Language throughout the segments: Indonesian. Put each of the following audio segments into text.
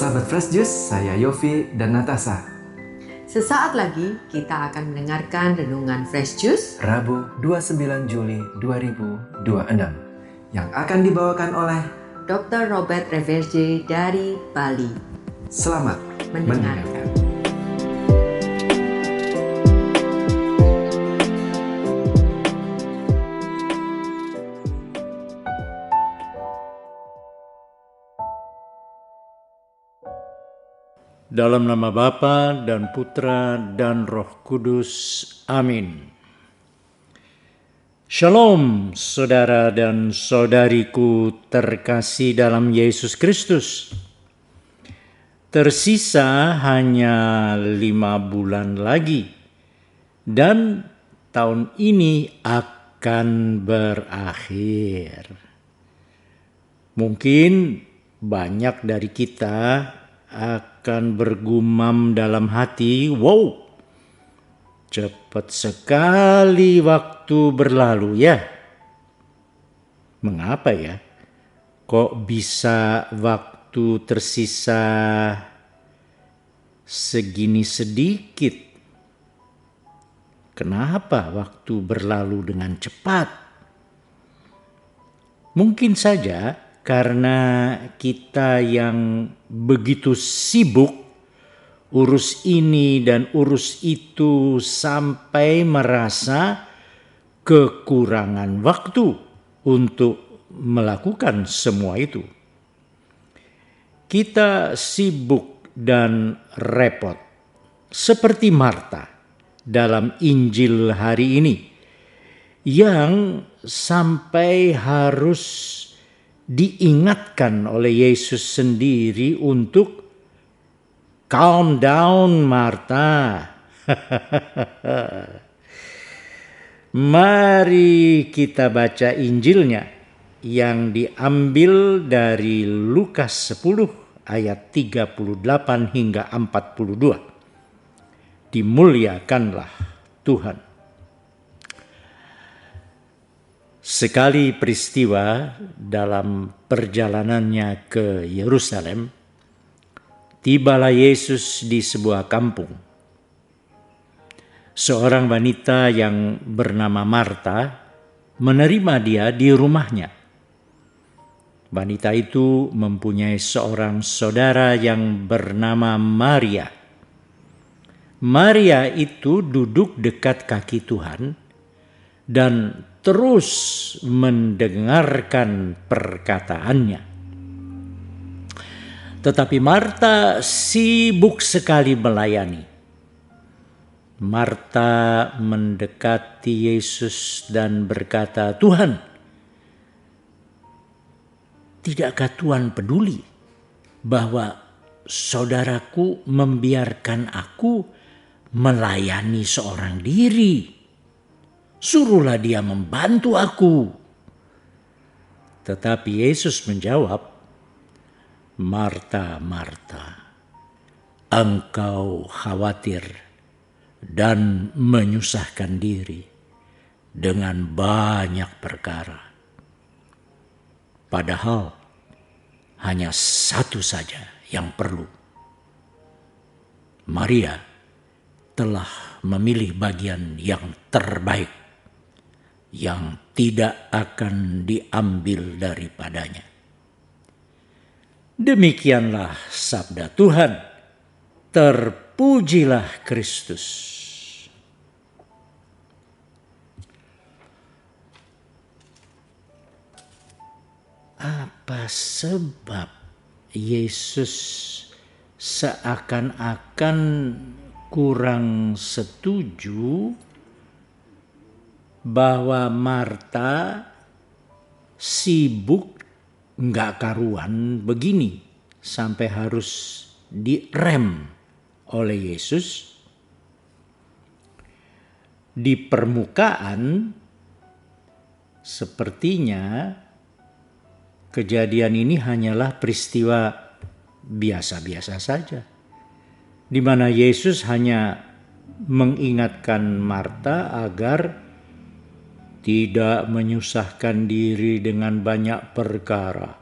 Sahabat Fresh Juice, saya Yofi dan Natasha. Sesaat lagi kita akan mendengarkan renungan Fresh Juice Rabu 29 Juli 2026 yang akan dibawakan oleh Dr. Robert Reverje dari Bali. Selamat mendengarkan. Dalam nama Bapa dan Putra dan Roh Kudus. Amin. Shalom saudara dan saudariku terkasih dalam Yesus Kristus. Tersisa hanya 5 bulan lagi dan tahun ini akan berakhir. Mungkin banyak dari kita akan bergumam dalam hati, wow, cepat sekali waktu berlalu ya. Mengapa ya? Kok bisa waktu tersisa segini sedikit? Kenapa waktu berlalu dengan cepat? Mungkin saja karena kita yang begitu sibuk urus ini dan urus itu sampai merasa kekurangan waktu untuk melakukan semua itu. Kita sibuk dan repot seperti Marta dalam Injil hari ini yang sampai harus diingatkan oleh Yesus sendiri untuk calm down Marta. Mari kita baca Injilnya yang diambil dari Lukas 10 ayat 38 hingga 42. Dimuliakanlah Tuhan. Sekali peristiwa dalam perjalanannya ke Yerusalem, tibalah Yesus di sebuah kampung. Seorang wanita yang bernama Marta menerima dia di rumahnya. Wanita itu mempunyai seorang saudara yang bernama Maria. Maria itu duduk dekat kaki Tuhan dan terus mendengarkan perkataannya. Tetapi Marta sibuk sekali melayani. Marta mendekati Yesus dan berkata, "Tuhan, tidakkah Tuhan peduli bahwa saudaraku membiarkan aku melayani seorang diri? Suruhlah dia membantu aku." Tetapi Yesus menjawab, "Marta, Marta, engkau khawatir dan menyusahkan diri dengan banyak perkara. Padahal hanya satu saja yang perlu. Maria telah memilih bagian yang terbaik, yang tidak akan diambil daripadanya." Demikianlah sabda Tuhan. Terpujilah Kristus. Apa sebab Yesus seakan-akan kurang setuju bahwa Marta sibuk nggak karuan begini sampai harus direm oleh Yesus? Di permukaan sepertinya kejadian ini hanyalah peristiwa biasa-biasa saja, di mana Yesus hanya mengingatkan Marta agar tidak menyusahkan diri dengan banyak perkara,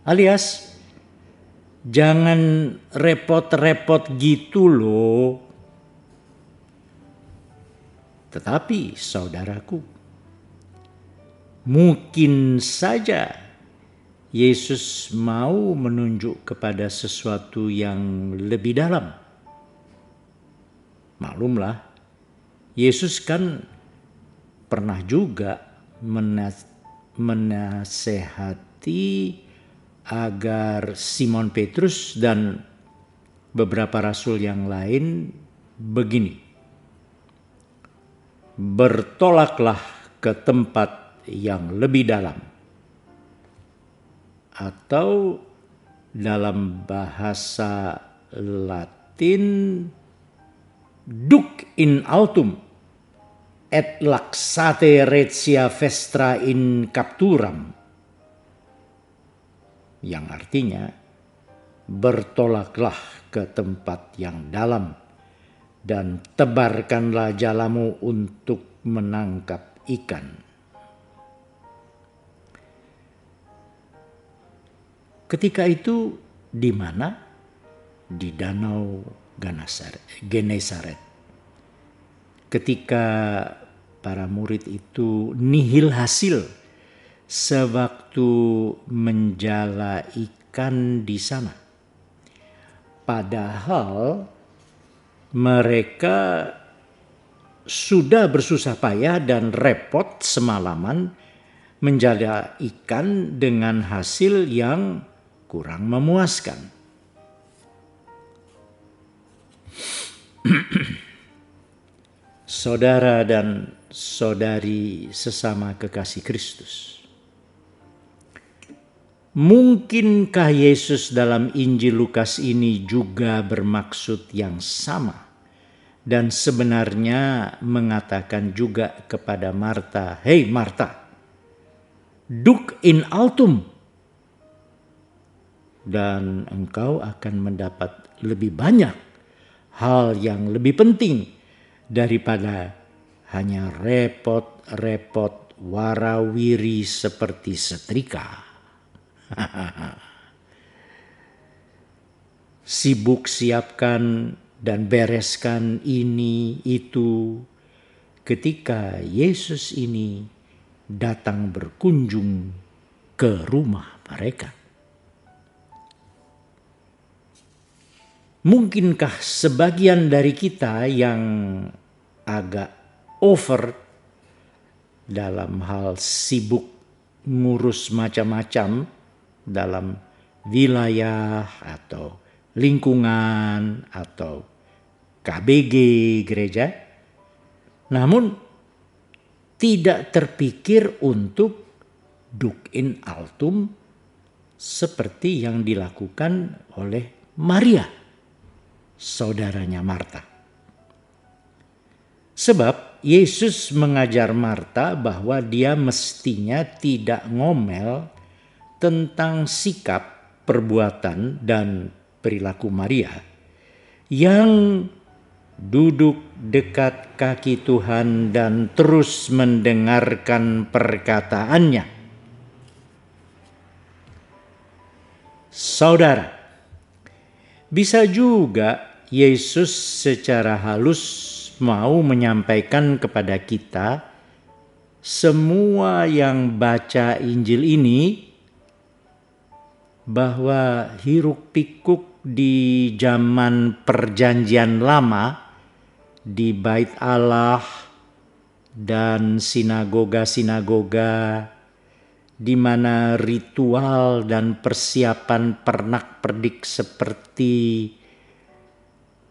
alias Jangan repot-repot gitu loh. Tetapi saudaraku, mungkin saja Yesus mau menunjuk kepada sesuatu yang lebih dalam. Maklumlah, Yesus kan pernah juga menasehati agar Simon Petrus dan beberapa rasul yang lain begini. Bertolaklah ke tempat yang lebih dalam. Atau dalam bahasa Latin, duc in altum et laxate retia vestra in capturam. Yang artinya, bertolaklah ke tempat yang dalam dan tebarkanlah jalamu untuk menangkap ikan. Ketika itu di mana? Di Danau Genesaret. Ketika para murid itu nihil hasil sewaktu menjala ikan di sana. Padahal mereka sudah bersusah payah dan repot semalaman menjala ikan dengan hasil yang kurang memuaskan. Saudara dan saudari sesama kekasih Kristus, mungkinkah Yesus dalam Injil Lukas ini juga bermaksud yang sama dan sebenarnya mengatakan juga kepada Marta, "Hei Marta, duc in altum, dan engkau akan mendapat lebih banyak hal yang lebih penting daripada hanya repot-repot warawiri seperti setrika." Sibuk siapkan dan bereskan ini itu ketika Yesus ini datang berkunjung ke rumah mereka. Mungkinkah sebagian dari kita yang agak over dalam hal sibuk ngurus macam-macam dalam wilayah atau lingkungan atau KBG gereja, namun tidak terpikir untuk duc in altum seperti yang dilakukan oleh Maria, saudaranya Marta. Sebab Yesus mengajar Marta bahwa dia mestinya tidak ngomel tentang sikap, perbuatan, dan perilaku Maria yang duduk dekat kaki Tuhan dan terus mendengarkan perkataannya. Saudara, bisa juga Yesus secara halus mau menyampaikan kepada kita semua yang baca Injil ini bahwa hiruk pikuk di zaman Perjanjian Lama di Bait Allah dan sinagoga-sinagoga di mana ritual dan persiapan pernak-pernik seperti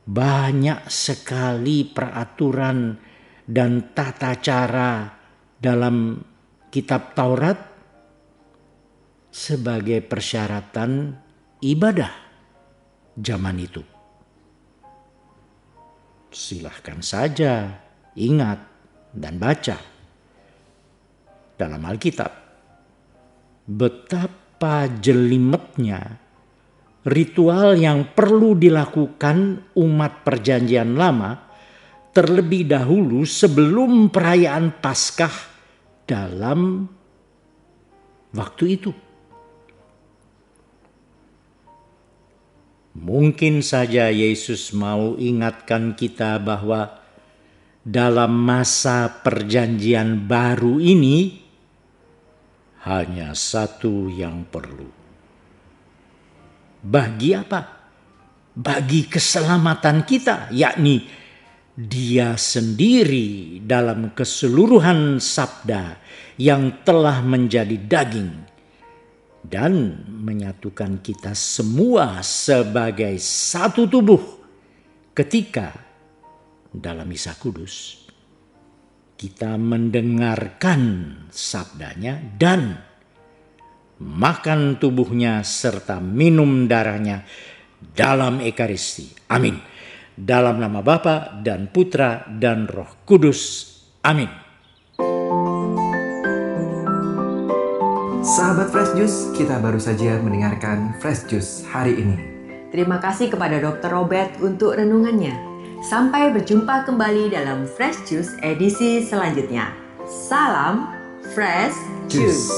banyak sekali peraturan dan tata cara dalam kitab Taurat sebagai persyaratan ibadah zaman itu. Silahkan saja ingat dan baca dalam Alkitab betapa jelimetnya ritual yang perlu dilakukan umat Perjanjian Lama terlebih dahulu sebelum perayaan Paskah dalam waktu itu. Mungkin saja Yesus mau ingatkan kita bahwa dalam masa perjanjian baru ini hanya satu yang perlu. Bagi apa? Bagi keselamatan kita, yakni Dia sendiri dalam keseluruhan sabda yang telah menjadi daging dan menyatukan kita semua sebagai satu tubuh ketika dalam Misa Kudus kita mendengarkan sabdanya dan makan tubuhnya serta minum darahnya dalam Ekaristi. Amin. Dalam nama Bapa dan Putra dan Roh Kudus. Amin. Sahabat Fresh Juice, kita baru saja mendengarkan Fresh Juice hari ini. Terima kasih kepada Dr. Robert untuk renungannya. Sampai berjumpa kembali dalam Fresh Juice edisi selanjutnya. Salam Fresh Juice.